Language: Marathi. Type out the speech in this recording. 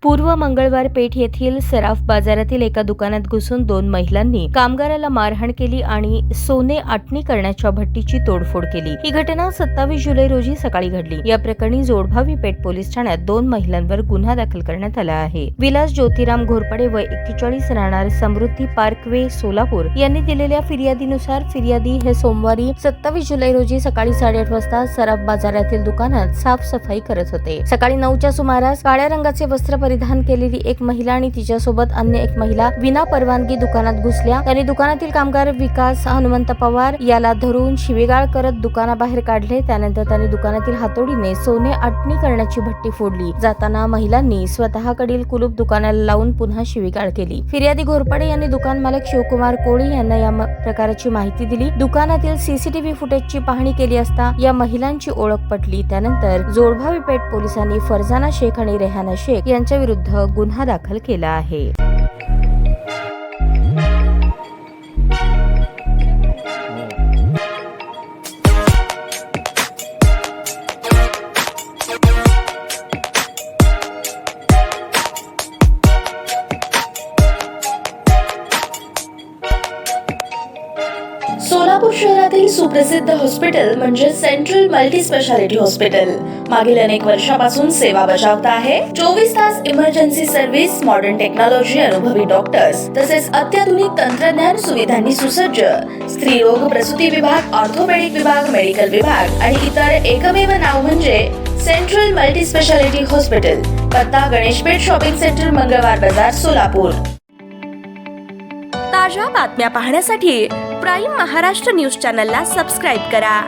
पूर्व मंगळवार पेठ येथील सराफ बाजारातील एका दुकानात घुसून 2 महिलांनी कामगाराला मारहाण केली आणि सोने आटणी करण्याच्या भट्टीची तोडफोड केली। ही घटना 27 जुलै रोजी सकाळी घडली। या प्रकरणी जोडभावी पेठ पोलीस ठाण्यात 2 महिलांवर गुन्हा दाखल करण्यात आला आहे। विलास ज्योतिराम घोरपडे वय 41 राहणार समृद्धी पार्कवे सोलापूर यांनी दिलेल्या फिर्यादीनुसार फिर्यादी हे सोमवारी 27 जुलै रोजी सकाळी 8:30 वाजता सराफ बाजारातील दुकानात साफसफाई करत होते। सकाळी 9च्या सुमारास काळ्या रंगाचे वस्त्र परिधान केलेली एक महिला आणि तिच्यासोबत अन्य एक महिला विना परवानगी दुकानात घुसल्या। त्यांनी दुकानातील कामगार विकास हनुमंत पवार याला धरून शिवीगाळ करत दुकानाबाहेर काढले। त्यानंतर त्यांनी दुकानातील हातोडीने सोने आटणी करण्याची भट्टी फोडली। जाताना महिलांनी स्वतःकडील कुलूप दुकानाला लावून पुन्हा शिवीगाळ केली। फिर्यादी घोरपडे यांनी दुकान मालक शिवकुमार कोळी यांना या प्रकाराची माहिती दिली। दुकानातील सीसीटीव्ही फुटेजची पाहणी केली असता या महिलांची ओळख पटली। त्यानंतर जोडभावी पेठ पोलिसांनी फरजाना शेख आणि रेहाना शेख यांच्या विरुद्ध गुन्हा दाखल केला आहे। सोलापूर शहरातील सुप्रसिद्ध हॉस्पिटल म्हणजे सेंट्रल मल्टी स्पेशालिटी हॉस्पिटल मागील अनेक वर्षापासून सेवा बजावत आहे। 24 तास इमर्जन्सी सर्व्हिस, मॉडर्न टेक्नॉलॉजी, अनुभवी डॉक्टर्स तसेच अत्याधुनिक तंत्रज्ञान सुविधांनी सुसज्ज स्त्रीरोग प्रसूती विभाग, ऑर्थोपेडिक विभाग, मेडिकल विभाग आणि इतर एकमेव नाव म्हणजे सेंट्रल मल्टी स्पेशालिटी हॉस्पिटल। पत्ता गणेशपेठ शॉपिंग सेंटर, मंगळवार बाजार, सोलापूर। ताज्या बातम्या पाहण्यासाठी प्राईम महाराष्ट्र न्यूज चॅनलला सबस्क्राईब करा।